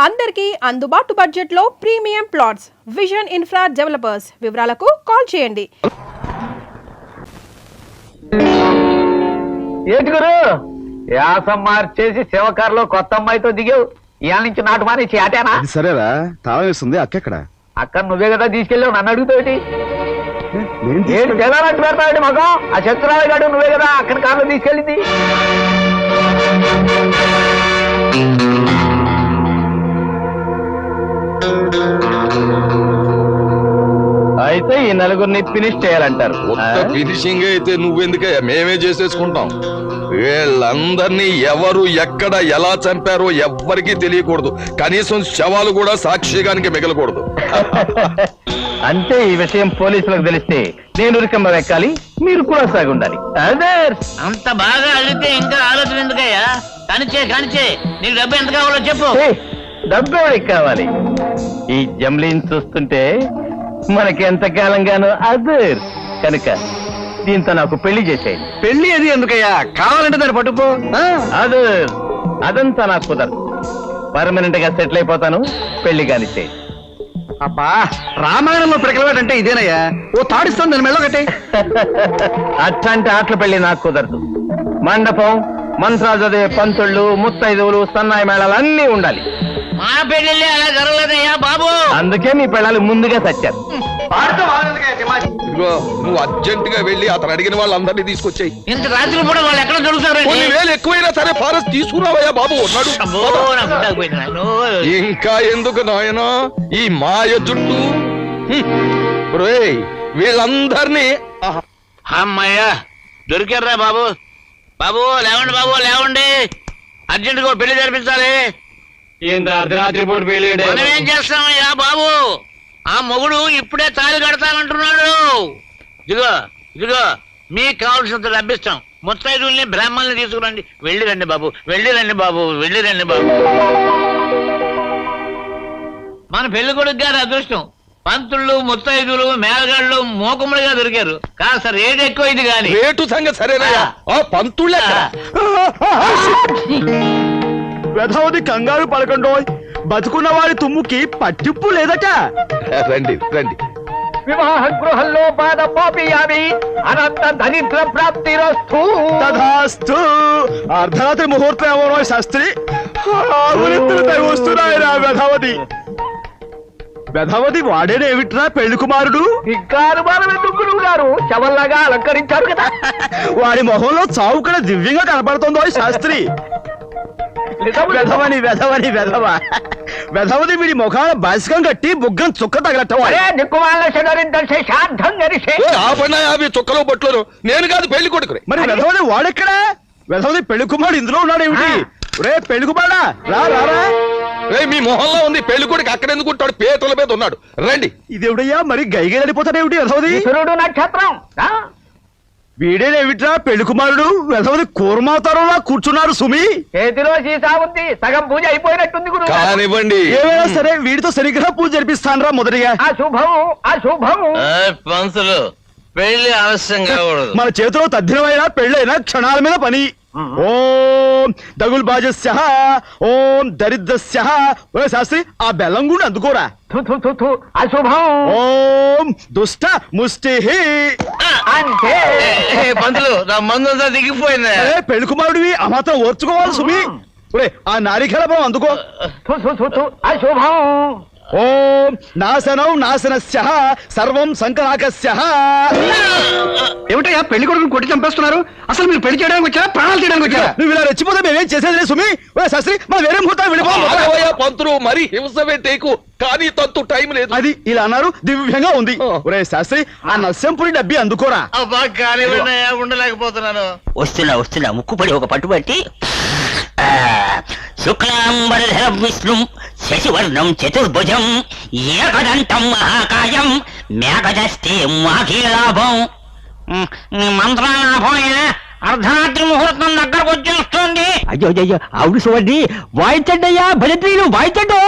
అందరికీ అందుబాటు బడ్జెట్లో premium plots vision infra developers. వివరాలకు కాల్ చేయండి. ఏటుగురు యాసం మార్చేసి శివకారులో కొత్త అమ్మాయితో దిగావు. ఇవాళ నుంచి నాటు మానేసి ఆటేనా? సరేరా, తాళం వేస్తుంది. అక్కడ అక్కడ నువ్వే కదా తీసుకెళ్ళావు, నన్ను అడుగుతావు ఏంటి తెల్లారంటే పెడతావు మగం? ఆ శత్రురావు గాడు నువ్వే కదా అక్కడ కారులో తీసుకెళ్ళింది. అయితే ఈ నలుగురిని ఫినిష్ చేయాలంటారు. ఫినిషింగ్ అయితే నువ్వెందుకయ్యా, మేమే చేసేసుకుంటాం. వీళ్ళందరినీ ఎవరు ఎక్కడ ఎలా చంపారో ఎవ్వరికీ తెలియకూడదు. కనీసం శవాలు కూడా సాక్షిగానికి మిగలకూడదు. అంటే ఈ విషయం పోలీసులకు తెలిస్తే నేను ఉరికమ్మ ఎక్కాలి, మీరు కూడా సాగుండాలి. అదే అంత బాగా అడిగితే ఇంకా ఆలోచన ఎందుకయ్యా? కానిచే నీకు డబ్బు ఎంత కావాలో చెప్పు. డబ్బు ఎవరికి కావాలి? ఈ జమ్లీని చూస్తుంటే మనకి ఎంతకాలంగానో అదర్ కనుక దీంతో నాకు పెళ్లి చేసేయండి. పెళ్లి అది ఎందుకయ్యా? కావాలంటే దాన్ని పట్టుకో. అదర్ అదంతా నాకు కుదరదు. పర్మనెంట్ గా సెటిల్ అయిపోతాను. పెళ్లి కానిచ్చేయండి. అబ్బా, రామాయణంలో పిడకలవాడంటే ఇదేనయ్యా. ఓ తాడిస్తాను దాని మెళ్ళ కట్టే. అట్లాంటి ఆటల పెళ్లి నాకు కుదరదు. మండపం, మంత్రాలు చదివే పంతుళ్ళు, ముత్తైదువులు, సన్నాయి మేళాలు అన్నీ ఉండాలి. మా పెళ్ళి అలా జరగలేదయ్యా బాబు. అందుకే మీ పిల్లలు ముందుగా చచ్చారు. ఇదిగో నువ్వు అర్జెంట్ గా వెళ్ళి అతను అడిగిన వాళ్ళందరినీ తీసుకొచ్చాయి. ఇంత రాత్రి కూడా వాళ్ళు ఎక్కడ దొరుకుతారు? కొన్ని వేలు ఎక్కువైనా సరే ఫారెస్ట్ తీసుకురావయ్యా బాబు. ఉన్నాడు. ఇంకా ఎందుకు నాయనా ఈ మాయ జుట్టు? వీళ్ళందరినీ అమ్మయ్యా దొరికారా బాబు. బాబు లేవండి, బాబు లేవండి, అర్జెంట్ గా పెళ్లి జరిపించాలి. అర్ధరాత్రి పూట పెళ్లి మనం ఏం చేస్తామయ్యా బాబు? ఆ మొగుడు ఇప్పుడే తాళి కడతానంటున్నాడు. ఇదిగో మీకు కావాల్సినంత డబ్బిస్తాం. ముత్తైదుల్ని బ్రాహ్మణుల్ని తీసుకురండి. వెళ్ళిరండి బాబు, వెళ్ళిరండి బాబు, వెళ్ళిరండి బాబు. మన పెళ్లి కొడుకు గారి అదృష్టం. పంతుళ్ళు, ముత్తైదులు, మేళగాళ్ళు మోకములుగా దొరికారు. కాస్త రేటు ఎక్కువ ఇది గాని. రేటు సంగతి సరేనయ్యా. ఆ పంతుళ్ళ వెధవది కంగారు పడకండో. బతుకున్న వారి తుమ్ముకి పట్టింపు లేదట. రండి రండి. వివాహ గృహంలో పాదపోపియామి అనంత దరిద్ర ప్రాప్తిరస్తు. తథాస్తు. అర్ధరాత్రి ముహూర్తం ఎవరో శాస్త్రి వస్తున్నాయిరా. వెధవది వాడేనేమిట్రా పెళ్లి కుమారుడు? గారు శవల్లాగా అలంకరించారు కదా. వాడి మొహంలో చావు కూడా దివ్యంగా కనపడుతుందో శాస్త్రి. వెధవది వీడి ముఖాన బాసికం కట్టి బుగ్గం చుక్క తగలటం. అవి చుక్కలు బొట్లు. నేను కాదు పెళ్లి కొడుకు. మరి వెధవది వాడెక్కడా? వెధవది పెళ్లి కుమారుడు ఇందులో ఉన్నాడు ఏమిటి? రే పెళ్లి కుమారా రారా. మీ మొహంలో ఉంది. పెళ్లి కొడుకు అక్కడ ఎందుకుంటాడు? పేతుల మీద ఉన్నాడు. రండి. ఇదేవిడయ్యా మరి గైగా వెళ్ళిపోతాడేమిటి వెధవది? నక్షత్రం వీడేనేమిట్రా పెళ్లి కుమారుడు? వెధవది కూర్మావతారంలా కూర్చున్నారు సుమి. చేతిలో సీసా ఉంది. సగం పూజ అయిపోయినట్టుంది. కానివ్వండి. ఏమైనా సరే వీడితో సరిగ్గా పూజ జరిపిస్తానరా మొదటిగా. అశుభము పంతులు పెళ్లి ఆలస్యం కాకూడదు. మన చేతిలో తద్దినమైనా పెళ్ళైనా క్షణాల మీద పని. ఓం దగుల్ బాజస్య, ఓం దరిద్రస్య. ఓ శాస్త్రి ఆ బెల్లం గుండి అందుకోరా. అశుభం. ఓం దుష్ట ముష్టి. అంటే పంతులు నా మందంతా దిగిపోయింది. పెళ్లి కుమారుడివి ఆ మాత్రం ఓర్చుకోవాలి సుమి. ఆ నారికలభం అందుకో. అశుభం. ఓం నాశనం నాశనస్య సర్వం సంకనాకస్య. ఏమిటయ్యా పెళ్లి కొడుకుని కొట్టి చంపేస్తున్నారు? అసలు మీరు పెళ్లి చేయడానికి వచ్చారా ప్రాణాలు తీయడానికి వచ్చారా? నువ్వు ఇలా రెచ్చిపోతే మేమేం చేసేది సుమి. శాస్త్రి మనం వేరే ముహూర్తం వెళ్ళిపోవాలి. పంతులు మరి హింస పెట్టేకు. కానీ తంతు టైం లేదు. అది ఇలా అన్నారు దివ్యంగా ఉంది. ఒరే శాస్త్రి ఆ నస్యంపురి డబ్బి అందుకోరా. ఉండలేకపోతున్నాను. వస్తున్నా ముక్కుపడి ఒక పట్టుబట్టి. శుక్లాంబరధరం విష్ణుం శశివర్ణం చతుర్భుజం ఏకదంతం మహాకాయం మేఘదస్తే మాఖీలాభం. మంత్రాలాభం. అర్ధరాత్రి ముహూర్తం దగ్గరకు వచ్చేస్తుంది. అయ్యో అవును చూడండి. వాయించండి అయ్యా భజత్రీలు వాయించండి.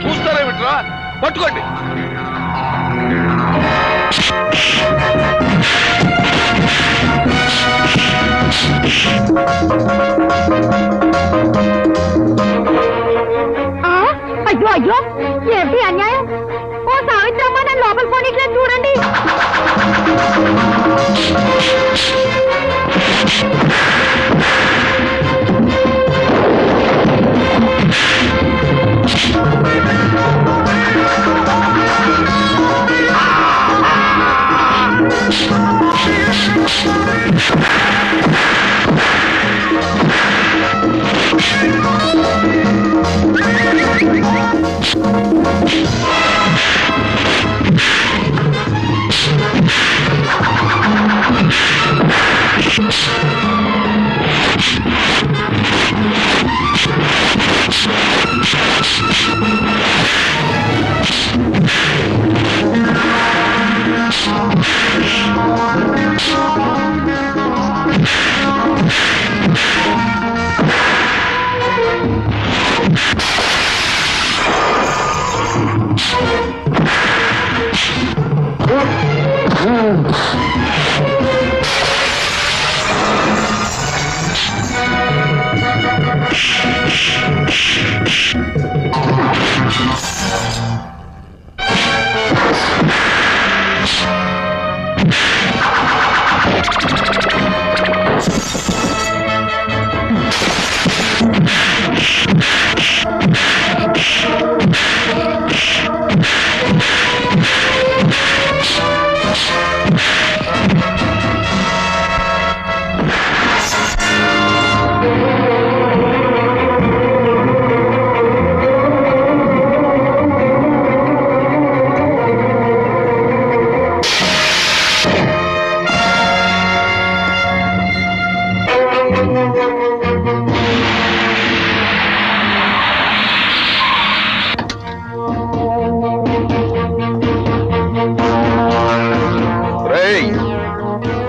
చూస్తారేమిట్రా? పట్టుకోండి. అమ్మా నన్ను లోపల పోనీట్లేదు చూడండి.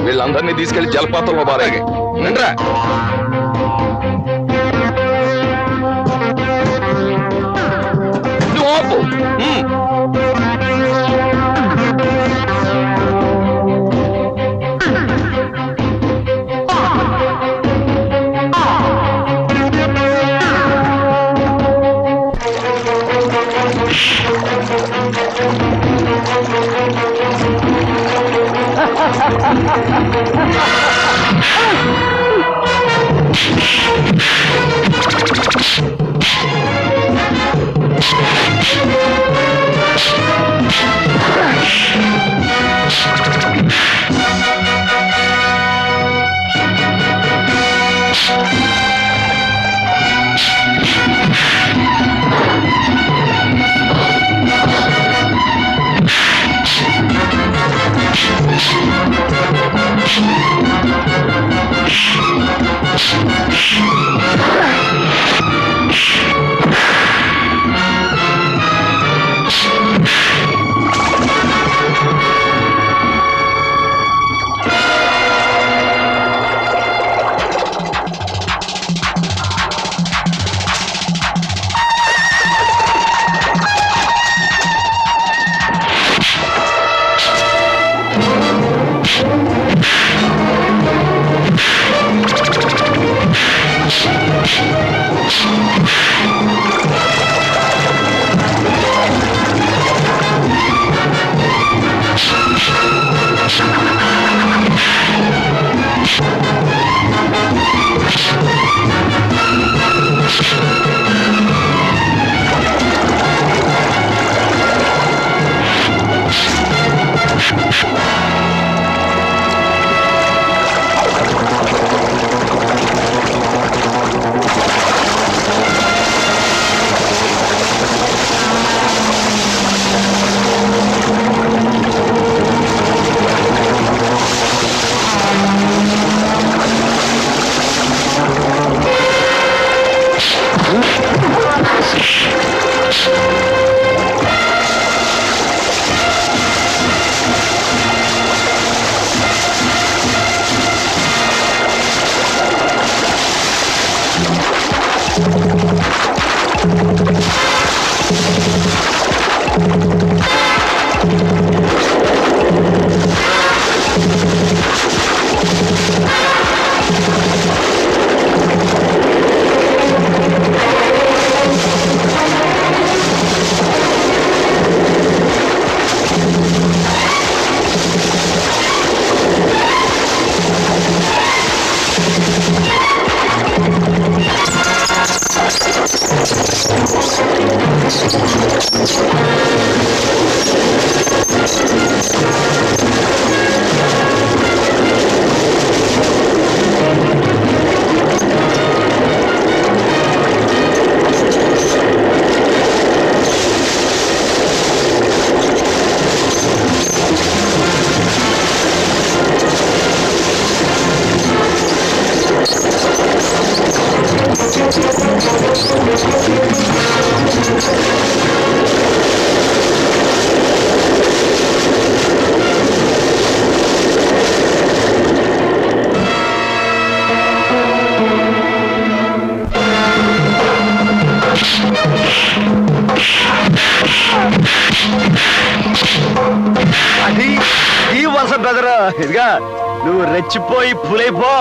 వీళ్ళందరినీ తీసుకెళ్లి జలపాతంలో బారాగే రండ్రా. నువ్వు ఆపు. బెదరు ఇదిగా నువ్వు రెచ్చిపోయి పులైపో.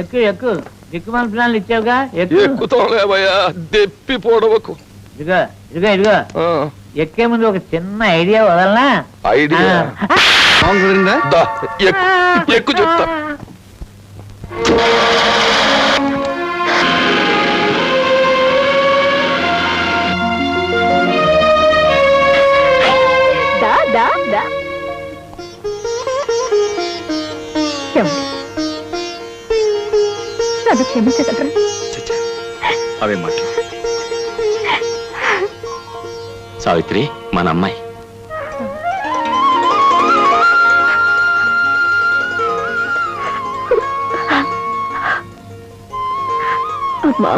ఎక్కు ఎక్కు దిక్కుమాల ప్లాన్లు ఇచ్చావుగా ఎక్కు ఎక్కుతావులేవయ్యా, దెప్పి పోడవకు. ఇదిగో ఇదిగో ఇదిగో ఆ, ఎక్కే ముందు ఒక చిన్న ఐడియా వదలనా? ఐడియా దా, ఎక్కు చెప్తా. దా దా దా నన్ను క్షమించగలరా? అవే మాటలు. సావిత్రి మన అమ్మాయి. అమ్మా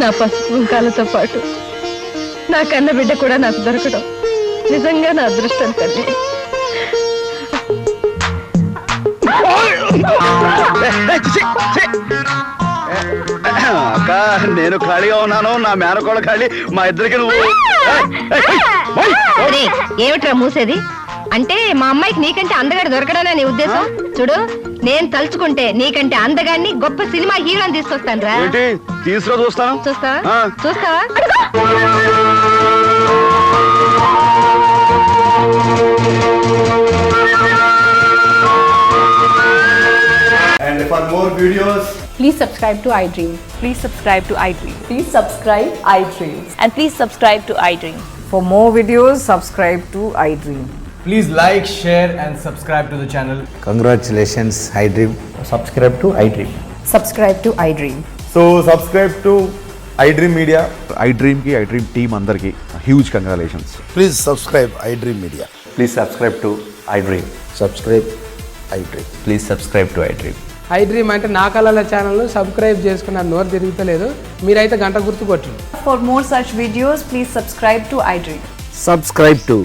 నా పసుపు కుంకాలతో పాటు నా కన్న బిడ్డ కూడా నాకు దొరకడం నిజంగా నా అదృష్టం తల్లి. అక్క నేను ఖాళీగా ఉన్నాను, నా మేనకోడ ఖాళీ, మా ఇద్దరికి నువ్వు. ఏమిట్రా మూసేది? అంటే మా అమ్మాయికి నీకంటే అందగాడు దొరకడనా నీ ఉద్దేశం? చూడు, నేను తలుచుకుంటే నీకంటే అందగాడిని గొప్ప సినిమా హీరోని తీసుకొస్తాను రా. ఏంటి తీసుకురా చూస్తాను. చూస్తావా? ఆ. చూస్తావా? And for more videos, Please subscribe to iDream. Please subscribe to iDream. Please subscribe iDream. And please subscribe to iDream. For more videos, subscribe to iDream. Please like, share and subscribe to the channel. Congratulations, iDream. Subscribe to iDream. Subscribe to iDream. So subscribe to iDream Media. iDream ki iDream team andarki huge congratulations. Please subscribe iDream Media. Please subscribe to iDream. Subscribe iDream. Please subscribe to iDream. iDream అంటే నా కళల channel subscribe చేసుకున్న నోరు తిరుగుతలేదు. మీరైతే గంట గుర్తు కొట్టండి. For more such videos, please subscribe to iDream. Subscribe to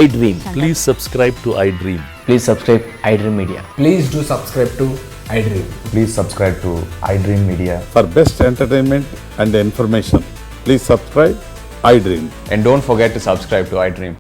iDream. Please subscribe to iDream. Please subscribe iDream Media. Please do subscribe to iDream. Please subscribe to iDream Media. For best entertainment and information, please subscribe iDream. And don't forget to subscribe to iDream.